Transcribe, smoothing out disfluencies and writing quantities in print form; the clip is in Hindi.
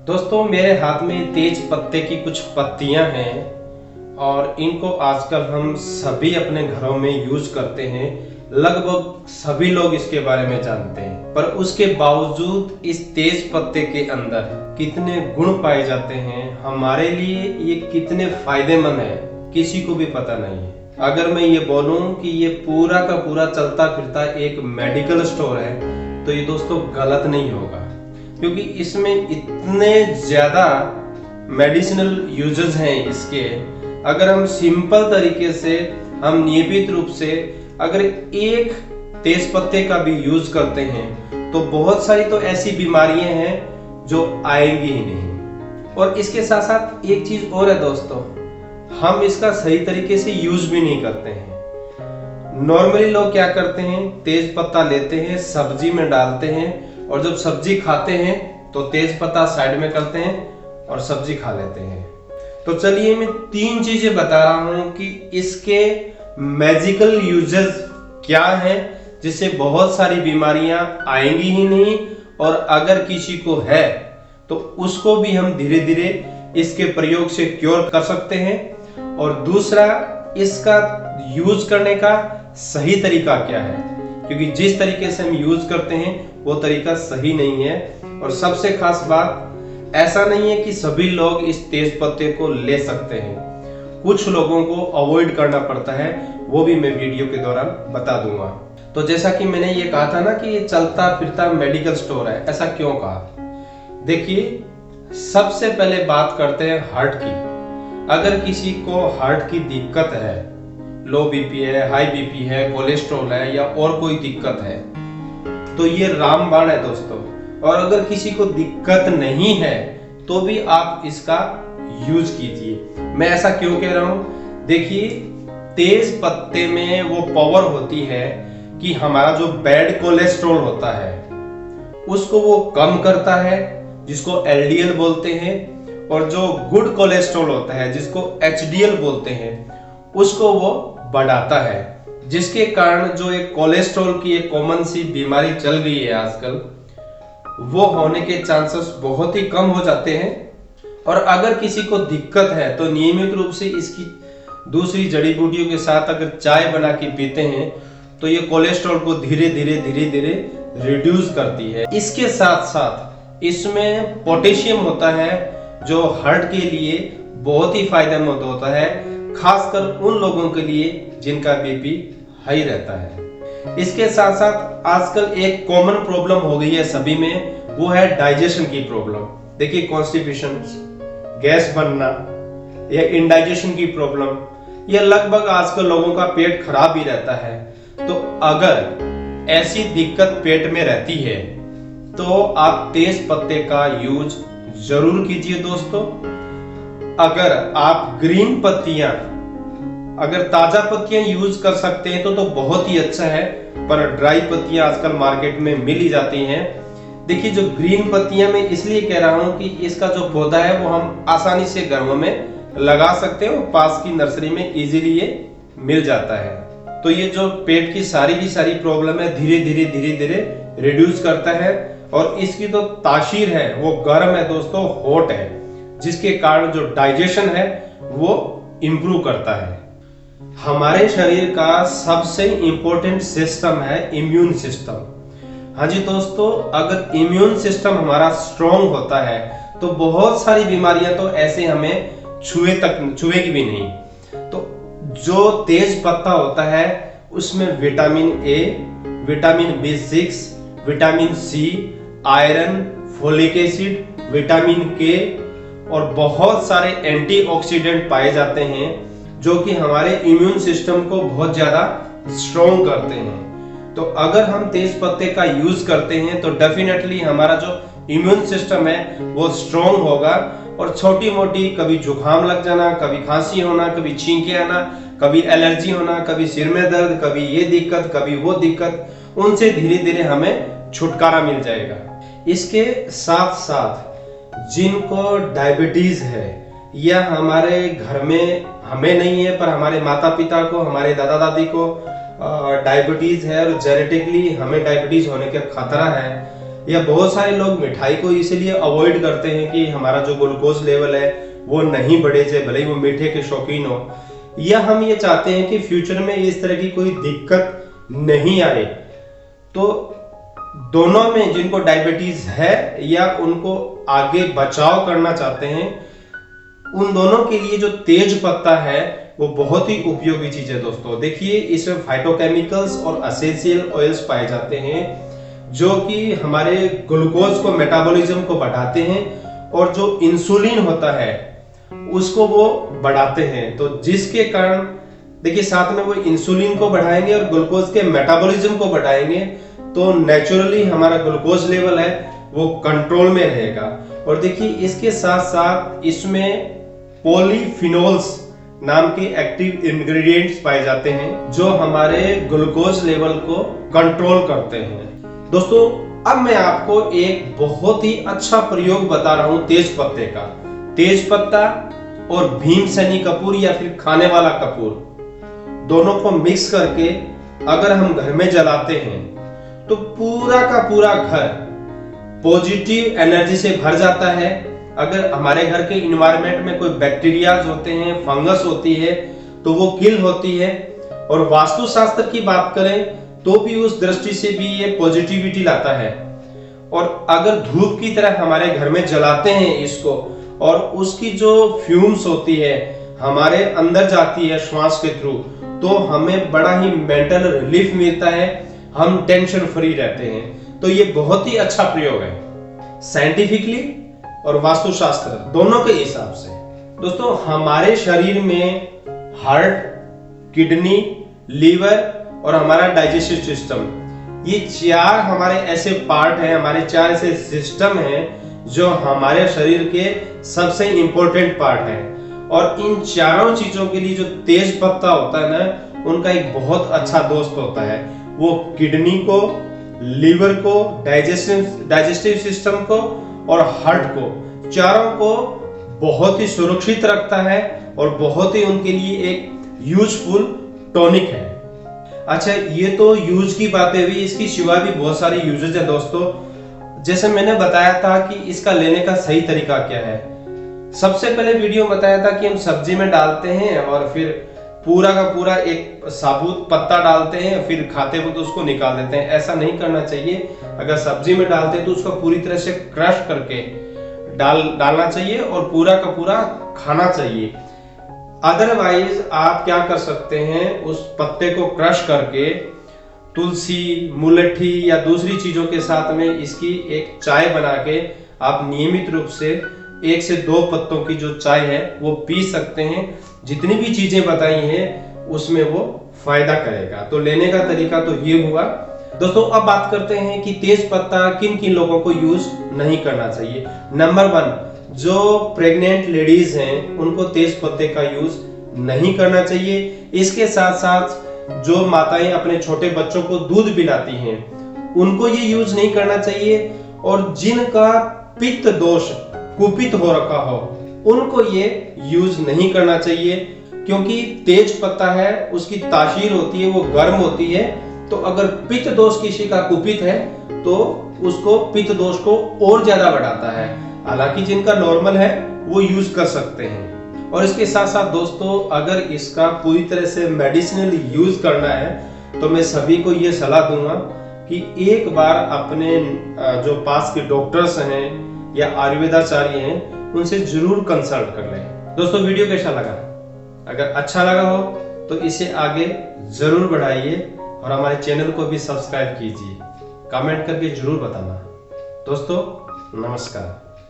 दोस्तों मेरे हाथ में तेज पत्ते की कुछ पत्तियां हैं और इनको आजकल हम सभी अपने घरों में यूज करते हैं। लगभग सभी लोग इसके बारे में जानते हैं, पर उसके बावजूद इस तेज पत्ते के अंदर कितने गुण पाए जाते हैं, हमारे लिए ये कितने फायदेमंद है, किसी को भी पता नहीं है। अगर मैं ये बोलूं कि ये पूरा का पूरा चलता फिरता एक मेडिकल स्टोर है तो ये दोस्तों गलत नहीं होगा, क्योंकि इसमें इतने ज्यादा मेडिसिनल यूजेस हैं इसके। अगर हम सिंपल तरीके से हम नियमित रूप से अगर एक तेज पत्ते का भी यूज करते हैं तो बहुत सारी तो ऐसी बीमारियां हैं जो आएंगी ही नहीं। और इसके साथ साथ एक चीज और है दोस्तों, हम इसका सही तरीके से यूज भी नहीं करते हैं। नॉर्मली लोग क्या करते हैं, तेज पत्ता लेते हैं, सब्जी में डालते हैं और जब सब्जी खाते हैं तो तेज पत्ता साइड में करते हैं और सब्जी खा लेते हैं। तो चलिए मैं 3 चीजें बता रहा हूं कि इसके मैजिकल यूजेस क्या हैं, जिससे बहुत सारी बीमारियां आएंगी ही नहीं, और अगर किसी को है तो उसको भी हम धीरे धीरे इसके प्रयोग से क्योर कर सकते हैं। और दूसरा, इसका यूज करने का सही तरीका क्या है, क्योंकि जिस तरीके से हम यूज करते हैं वो तरीका सही नहीं है। और सबसे खास बात, ऐसा नहीं है कि सभी लोग इस तेज पत्ते को ले सकते हैं, कुछ लोगों को अवॉइड करना पड़ता है, वो भी मैं वीडियो के दौरान बता दूंगा। तो जैसा कि मैंने ये कहा था ना कि ये चलता फिरता मेडिकल स्टोर है, ऐसा क्यों कहा? देखिए, सबसे पहले बात करते हैं हार्ट की। अगर किसी को हार्ट की दिक्कत है, लो बीपी है, हाई बीपी है, कोलेस्ट्रॉल है या और कोई दिक्कत है, तो ये रामबाण है दोस्तों। और अगर किसी को दिक्कत नहीं है तो भी आप इसका यूज कीजिए। मैं ऐसा क्यों कह रहा हूं? देखिए, तेज पत्ते में वो पावर होती है कि हमारा जो बैड कोलेस्ट्रॉल होता है उसको वो कम करता है, जिसको एलडीएल बोलते हैं, और जो गुड कोलेस्ट्रॉल होता है जिसको एचडीएल बोलते हैं उसको वो बढ़ाता है, जिसके कारण जो एक कोलेस्ट्रॉल की एक कॉमन सी बीमारी चल गई है आजकल, वो होने के चांसेस बहुत ही कम हो जाते हैं। और अगर किसी को दिक्कत है तो नियमित रूप से इसकी दूसरी जड़ी बूटियों के साथ अगर चाय बना के पीते हैं तो ये कोलेस्ट्रॉल को धीरे धीरे रिड्यूस करती है। इसके साथ साथ इसमें पोटेशियम होता है जो हार्ट के लिए बहुत ही फायदेमंद होता है, खासकर उन लोगों के लिए जिनका बीपी हाई रहता है। इसके साथ साथ आजकल एक कॉमन प्रॉब्लम हो गई है सभी में, वो है डाइजेशन की प्रॉब्लम। देखिए, कॉन्स्टिपेशन, गैस बनना या इंडाइजेशन की प्रॉब्लम, ये लगभग आजकल लोगों का पेट खराब ही रहता है। तो अगर ऐसी दिक्कत पेट में रहती है तो आप तेज पत्ते का यूज जरूर कीजिए दोस्तों। अगर आप ग्रीन पत्तियां, अगर ताजा पत्तियां यूज कर सकते हैं तो बहुत ही अच्छा है, पर ड्राई पत्तियां आजकल मार्केट में मिल ही जाती हैं। देखिए, जो ग्रीन पत्तियां मैं इसलिए कह रहा हूं कि इसका जो पौधा है वो हम आसानी से घरों में लगा सकते हैं और पास की नर्सरी में इजीली ये मिल जाता है। तो ये जो पेट की सारी प्रॉब्लम है धीरे धीरे रिड्यूस करता है। और इसकी तो तासीर है वो गर्म है दोस्तों, हॉट है, जिसके कारण जो डाइजेशन है वो इंप्रूव करता है। हमारे शरीर का सबसे इंपॉर्टेंट सिस्टम है इम्यून सिस्टम। हाँ जी दोस्तों, अगर इम्यून सिस्टम हमारा स्ट्रॉन्ग होता है तो बहुत सारी बीमारियां तो ऐसे हमें छुएगी भी नहीं। तो जो तेज पत्ता होता है उसमें vitamin A, vitamin B6, vitamin C, iron, folic acid, vitamin K और बहुत सारे एंटीऑक्सीडेंट पाए जाते हैं जो कि हमारे इम्यून सिस्टम को बहुत ज्यादा स्ट्रॉन्ग करते हैं। तो अगर हम तेज पत्ते का यूज करते हैं तो डेफिनेटली हमारा जो इम्यून सिस्टम है वो स्ट्रॉन्ग होगा। और छोटी मोटी कभी जुकाम लग जाना, कभी खांसी होना, कभी छींके आना, कभी एलर्जी होना, कभी सिर में दर्द, कभी ये दिक्कत, कभी वो दिक्कत, उनसे धीरे धीरे हमें छुटकारा मिल जाएगा। इसके साथ साथ जिनको डायबिटीज है या हमारे घर में, हमें नहीं है पर हमारे माता पिता को, हमारे दादा दादी को डायबिटीज है और जेनेटिकली हमें डायबिटीज होने का खतरा है, या बहुत सारे लोग मिठाई को इसलिए अवॉइड करते हैं कि हमारा जो ग्लूकोज लेवल है वो नहीं बढ़े जाए, भले ही वो मीठे के शौकीन हो, या हम ये चाहते हैं कि फ्यूचर में इस तरह की कोई दिक्कत नहीं आए। तो दोनों में जिनको डायबिटीज है या उनको आगे बचाव करना चाहते हैं, उन दोनों के लिए जो तेज पत्ता है वो बहुत ही उपयोगी चीज है दोस्तों। देखिए, इसमें फाइटोकेमिकल्स और एसेंशियल ऑयल्स पाए जाते हैं जो कि हमारे ग्लूकोज को, मेटाबॉलिज्म को बढ़ाते हैं और जो इंसुलिन होता है उसको वो बढ़ाते हैं। तो जिसके कारण देखिए, साथ में वो इंसुलिन को बढ़ाएंगे और ग्लूकोज के मेटाबॉलिज्म को बढ़ाएंगे, तो नेचुरली हमारा ग्लूकोज लेवल है वो कंट्रोल में रहेगा। और देखिए, इसके साथ साथ इसमें पॉलीफिनोल्स नाम के एक्टिव इंग्रेडिएंट्स पाए जाते हैं जो हमारे ग्लूकोज लेवल को कंट्रोल करते हैं। दोस्तों, अब मैं आपको एक बहुत ही अच्छा प्रयोग बता रहा हूं तेज पत्ते का। तेज पत्ता और भीमसेनी कपूर या फिर खाने वाला कपूर, दोनों को मिक्स करके अगर हम घर में जलाते हैं तो पूरा का पूरा घर पॉजिटिव एनर्जी से भर जाता है। अगर हमारे घर के इन्वायरमेंट में कोई बैक्टीरियाज होते हैं, फंगस होती है, तो वो किल होती है। और वास्तुशास्त्र की बात करें तो भी उस दृष्टि से भी ये पॉजिटिविटी लाता है। और अगर धूप की तरह हमारे घर में जलाते हैं इसको, और उसकी जो फ्यूम्स होती है हमारे अंदर जाती है श्वास के थ्रू, तो हमें बड़ा ही मेंटल रिलीफ मिलता है, हम टेंशन फ्री रहते हैं। तो ये बहुत ही अच्छा प्रयोग है साइंटिफिकली और वास्तुशास्त्र दोनों के हिसाब से। दोस्तों, हमारे शरीर में हार्ट, किडनी, लीवर और हमारा डाइजेस्टिव सिस्टम, ये चार हमारे ऐसे पार्ट हैं, हमारे चार ऐसे सिस्टम हैं जो हमारे शरीर के सबसे इंपॉर्टेंट पार्ट हैं। और इन चारों चीजों के लिए जो तेज पत्ता होता है ना, उनका एक बहुत अच्छा दोस्त होता है। वो किडनी को, लीवर को, डाइजेस्टिव सिस्टम को और हार्ट को, चारों को बहुत ही सुरक्षित रखता है और बहुत ही उनके लिए एक यूजफुल टॉनिक है। अच्छा, ये तो यूज की बातें हुई, इसकी सिवा भी बहुत सारे यूजेज है दोस्तों। जैसे मैंने बताया था कि इसका लेने का सही तरीका क्या है। सबसे पहले वीडियो बताया था कि हम सब्जी में डालते हैं और फिर पूरा का पूरा एक साबुत पत्ता डालते हैं, फिर खाते वक्त तो उसको निकाल देते हैं। ऐसा नहीं करना चाहिए। अगर सब्जी में डालते हैं तो उसको पूरी तरह से क्रश करके डालना चाहिए और पूरा का पूरा खाना चाहिए। अदरवाइज आप क्या कर सकते हैं, उस पत्ते को क्रश करके तुलसी, मुलट्ठी या दूसरी चीजों के साथ में इसकी एक चाय बना के आप नियमित रूप से 1 से 2 पत्तों की जो चाय है वो पी सकते हैं। जितनी भी चीजें बताई हैं उसमें वो फायदा करेगा। तो लेने का तरीका तो ये हुआ। दोस्तों, अब बात करते हैं कि तेज पत्ता किन किन लोगों को यूज नहीं करना चाहिए। नंबर 1, जो प्रेग्नेंट लेडीज हैं उनको तेज पत्ते का यूज नहीं करना चाहिए। इसके साथ साथ जो माताएं अपने छोटे बच्चों को दूध पिलाती हैं उनको ये यूज नहीं करना चाहिए। और जिनका पित्त दोष कुपित हो रखा हो उनको ये यूज नहीं करना चाहिए, क्योंकि तेज पत्ता है उसकी तासीर होती है, वो गर्म होती है। तो अगर पित्त दोष किसी का कुपित है तो उसको पित्त दोष को और ज्यादा बढ़ाता है। हालांकि जिनका नॉर्मल है वो यूज कर सकते हैं। और इसके साथ साथ दोस्तों, अगर इसका पूरी तरह से मेडिसिनल यूज करना है तो मैं सभी को ये सलाह दूंगा कि एक बार अपने जो पास के डॉक्टर्स हैं या आयुर्वेदाचार्य हैं उनसे जरूर कंसल्ट कर लें। दोस्तों, वीडियो कैसा लगा? अगर अच्छा लगा हो तो इसे आगे जरूर बढ़ाइए और हमारे चैनल को भी सब्सक्राइब कीजिए। कमेंट करके जरूर बताना। दोस्तों, नमस्कार।